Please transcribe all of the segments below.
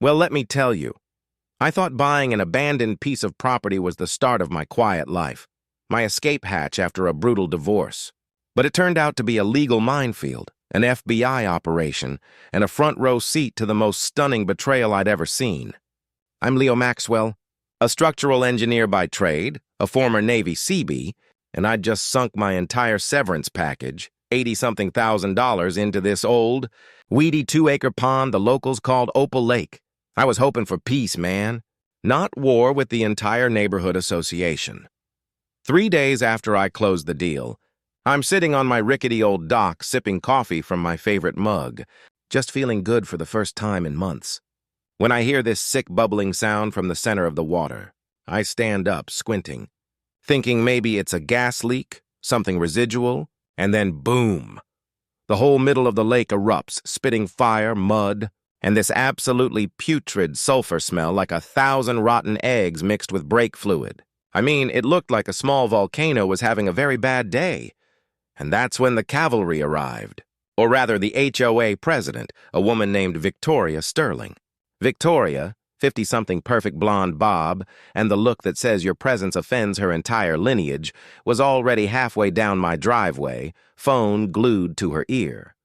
Well, let me tell you, I thought buying an abandoned piece of property was the start of my quiet life, my escape hatch after a brutal divorce. But it turned out to be a legal minefield, an FBI operation, and a front-row seat to the most stunning betrayal I'd ever seen. I'm Leo Maxwell, a structural engineer by trade, a former Navy Seabee, and I'd just sunk my entire severance package, $80-something thousand, into this old, weedy 2-acre pond the locals called Opal Lake. I was hoping for peace, man, not war with the entire neighborhood association. 3 days after I closed the deal, I'm sitting on my rickety old dock sipping coffee from my favorite mug, just feeling good for the first time in months. When I hear this sick bubbling sound from the center of the water, I stand up, squinting, thinking maybe it's a gas leak, something residual, and then boom! The whole middle of the lake erupts, spitting fire, mud, and this absolutely putrid sulfur smell like 1,000 rotten eggs mixed with brake fluid. I mean, it looked like a small volcano was having a very bad day. And that's when the cavalry arrived. Or rather, the HOA President, a woman named Victoria Sterling. Victoria, 50-something perfect blonde bob, and the look that says your presence offends her entire lineage, was already halfway down my driveway, phone glued to her ear.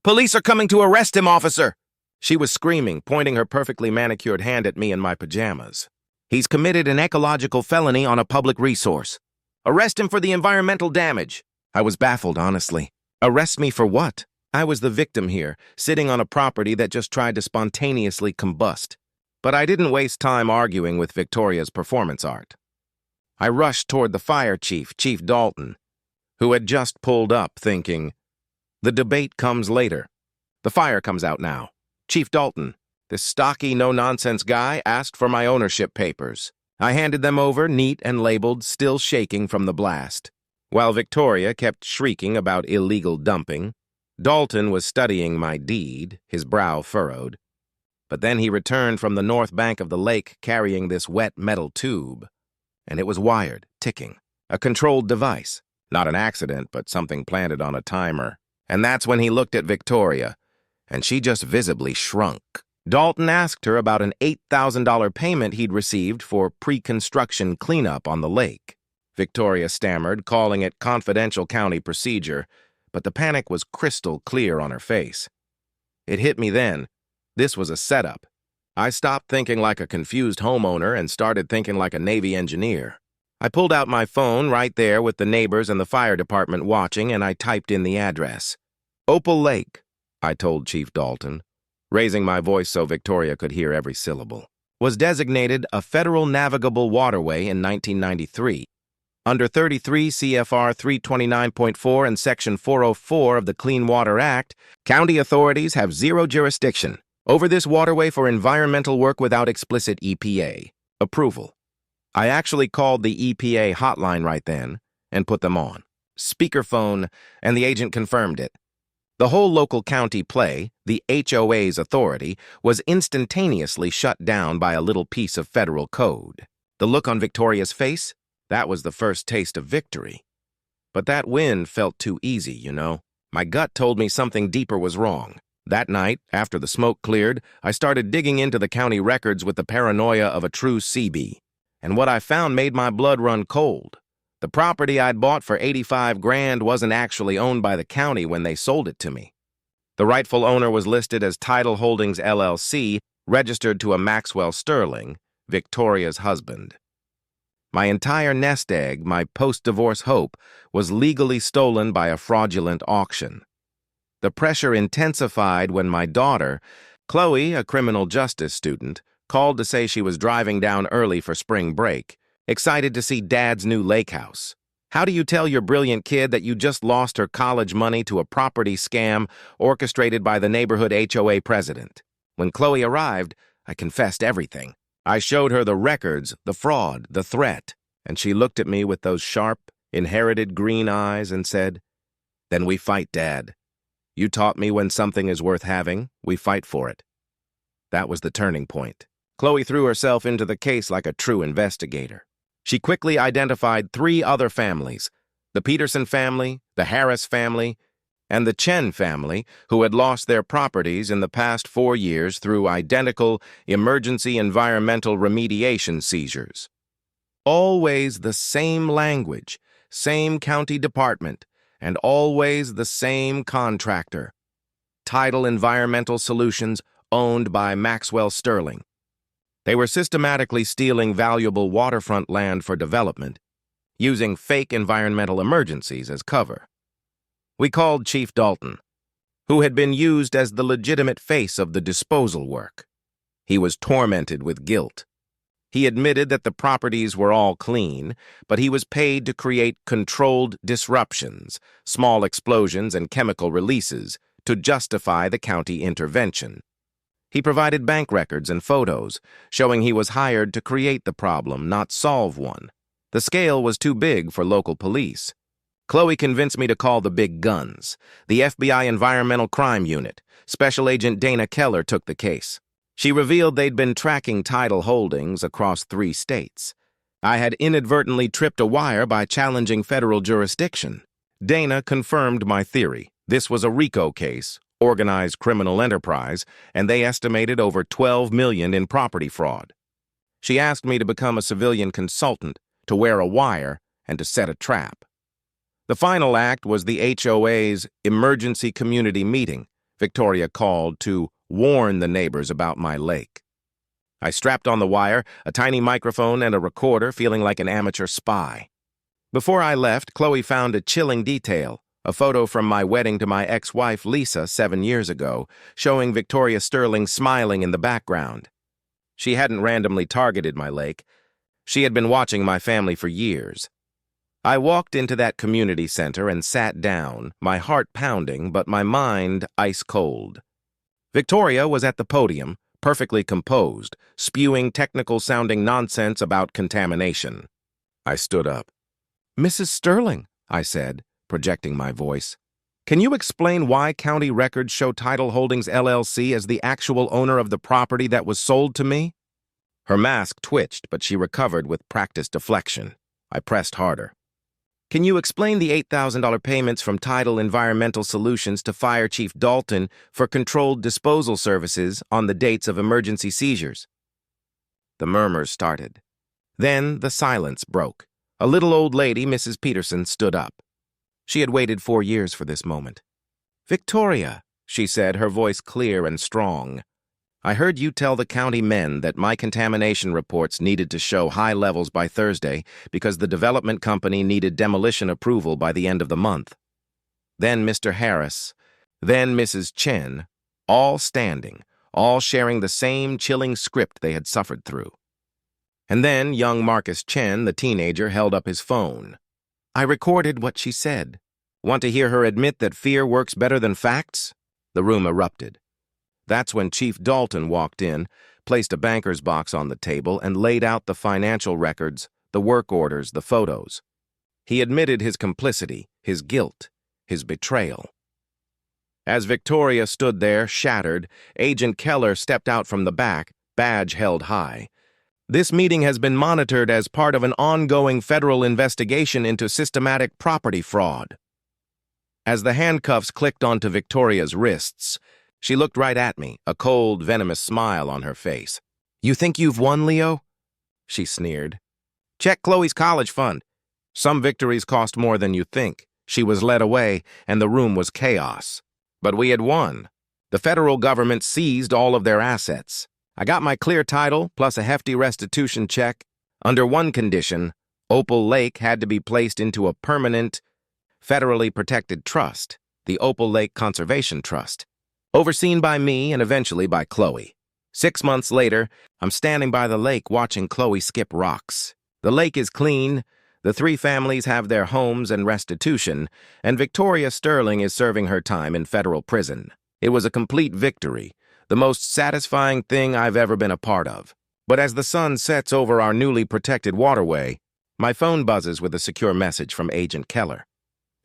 "Police are coming to arrest him, officer!" She was screaming, pointing her perfectly manicured hand at me in my pajamas. "He's committed an ecological felony on a public resource. Arrest him for the environmental damage." I was baffled, honestly. Arrest me for what? I was the victim here, sitting on a property that just tried to spontaneously combust. But I didn't waste time arguing with Victoria's performance art. I rushed toward the fire chief, Chief Dalton, who had just pulled up, thinking, the debate comes later. The fire comes out now. Chief Dalton, this stocky, no-nonsense guy, asked for my ownership papers. I handed them over, neat and labeled, still shaking from the blast. While Victoria kept shrieking about illegal dumping, Dalton was studying my deed, his brow furrowed. But then he returned from the north bank of the lake carrying this wet metal tube. And it was wired, ticking. A controlled device. Not an accident, but something planted on a timer. And that's when he looked at Victoria, and she just visibly shrunk. Dalton asked her about an $8,000 payment he'd received for pre-construction cleanup on the lake. Victoria stammered, calling it confidential county procedure, but the panic was crystal clear on her face. It hit me then. This was a setup. I stopped thinking like a confused homeowner and started thinking like a Navy engineer. I pulled out my phone right there with the neighbors and the fire department watching, and I typed in the address. Opal Lake, I told Chief Dalton, raising my voice so Victoria could hear every syllable, was designated a federal navigable waterway in 1993. Under 33 CFR 329.4 and Section 404 of the Clean Water Act, county authorities have zero jurisdiction over this waterway for environmental work without explicit EPA approval. I actually called the EPA hotline right then and put them on. Speakerphone, and the agent confirmed it. The whole local county play, the HOA's authority, was instantaneously shut down by a little piece of federal code. The look on Victoria's face? That was the first taste of victory. But that win felt too easy, you know. My gut told me something deeper was wrong. That night, after the smoke cleared, I started digging into the county records with the paranoia of a true Seabee. And what I found made my blood run cold. The property I'd bought for $85 grand wasn't actually owned by the county when they sold it to me. The rightful owner was listed as Title Holdings LLC, registered to a Maxwell Sterling, Victoria's husband. My entire nest egg, my post-divorce hope, was legally stolen by a fraudulent auction. The pressure intensified when my daughter, Chloe, a criminal justice student, called to say she was driving down early for spring break, excited to see Dad's new lake house. How do you tell your brilliant kid that you just lost her college money to a property scam orchestrated by the neighborhood HOA president? When Chloe arrived, I confessed everything. I showed her the records, the fraud, the threat, and she looked at me with those sharp, inherited green eyes and said, "Then we fight, Dad. You taught me when something is worth having, we fight for it." That was the turning point. Chloe threw herself into the case like a true investigator. She quickly identified 3 other families, the Peterson family, the Harris family, and the Chen family, who had lost their properties in the past 4 years through identical emergency environmental remediation seizures. Always the same language, same county department, and always the same contractor. Tidal Environmental Solutions, owned by Maxwell Sterling. They were systematically stealing valuable waterfront land for development, using fake environmental emergencies as cover. We called Chief Dalton, who had been used as the legitimate face of the disposal work. He was tormented with guilt. He admitted that the properties were all clean, but he was paid to create controlled disruptions, small explosions and chemical releases, to justify the county intervention. He provided bank records and photos, showing he was hired to create the problem, not solve one. The scale was too big for local police. Chloe convinced me to call the big guns. The FBI Environmental Crime Unit. Special Agent Dana Keller took the case. She revealed they'd been tracking tidal holdings across 3 states. I had inadvertently tripped a wire by challenging federal jurisdiction. Dana confirmed my theory. This was a RICO case, organized criminal enterprise, and they estimated over $12 million in property fraud. She asked me to become a civilian consultant, to wear a wire, and to set a trap. The final act was the HOA's emergency community meeting Victoria called to warn the neighbors about my lake. I strapped on the wire, a tiny microphone and a recorder, feeling like an amateur spy. Before I left, Chloe found a chilling detail, a photo from my wedding to my ex-wife Lisa 7 years ago, showing Victoria Sterling smiling in the background. She hadn't randomly targeted my lake. She had been watching my family for years. I walked into that community center and sat down, my heart pounding, but my mind ice cold. Victoria was at the podium, perfectly composed, spewing technical-sounding nonsense about contamination. I stood up. "Mrs. Sterling," I said, projecting my voice, "can you explain why county records show Tidal Holdings LLC as the actual owner of the property that was sold to me?" Her mask twitched, but she recovered with practiced deflection. I pressed harder. "Can you explain the $8,000 payments from Tidal Environmental Solutions to Fire Chief Dalton for controlled disposal services on the dates of emergency seizures?" The murmurs started. Then the silence broke. A little old lady, Mrs. Peterson, stood up. She had waited 4 years for this moment. "Victoria," she said, her voice clear and strong, "I heard you tell the county men that my contamination reports needed to show high levels by Thursday because the development company needed demolition approval by the end of the month. Then Mr. Harris, then Mrs. Chen, all standing, all sharing the same chilling script they had suffered through. And then young Marcus Chen, the teenager, held up his phone. I recorded what she said. Want to hear her admit that fear works better than facts?" The room erupted. That's when Chief Dalton walked in, placed a banker's box on the table, and laid out the financial records, the work orders, the photos. He admitted his complicity, his guilt, his betrayal. As Victoria stood there, shattered, Agent Keller stepped out from the back, badge held high. "This meeting has been monitored as part of an ongoing federal investigation into systematic property fraud." As the handcuffs clicked onto Victoria's wrists, she looked right at me, a cold, venomous smile on her face. "You think you've won, Leo?" she sneered. "Check Chloe's college fund. Some victories cost more than you think." She was led away, and the room was chaos. But we had won. The federal government seized all of their assets. I got my clear title, plus a hefty restitution check. Under one condition, Opal Lake had to be placed into a permanent, federally protected trust, the Opal Lake Conservation Trust, overseen by me and eventually by Chloe. 6 months later, I'm standing by the lake watching Chloe skip rocks. The lake is clean, the 3 families have their homes and restitution, and Victoria Sterling is serving her time in federal prison. It was a complete victory, the most satisfying thing I've ever been a part of. But as the sun sets over our newly protected waterway, my phone buzzes with a secure message from Agent Keller.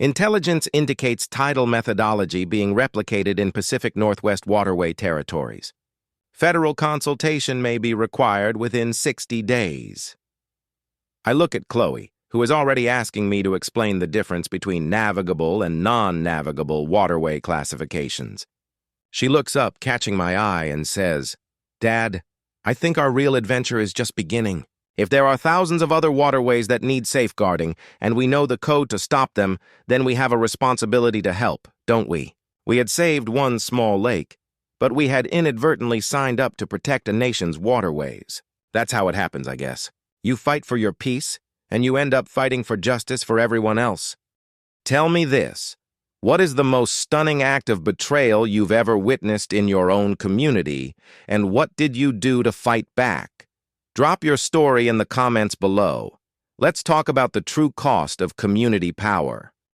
Intelligence indicates tidal methodology being replicated in Pacific Northwest Waterway territories. Federal consultation may be required within 60 days. I look at Chloe, who is already asking me to explain the difference between navigable and non-navigable waterway classifications. She looks up, catching my eye, and says, "Dad, I think our real adventure is just beginning. If there are thousands of other waterways that need safeguarding, and we know the code to stop them, then we have a responsibility to help, don't we?" We had saved one small lake, but we had inadvertently signed up to protect a nation's waterways. That's how it happens, I guess. You fight for your peace, and you end up fighting for justice for everyone else. Tell me this. What is the most stunning act of betrayal you've ever witnessed in your own community, and what did you do to fight back? Drop your story in the comments below. Let's talk about the true cost of community power.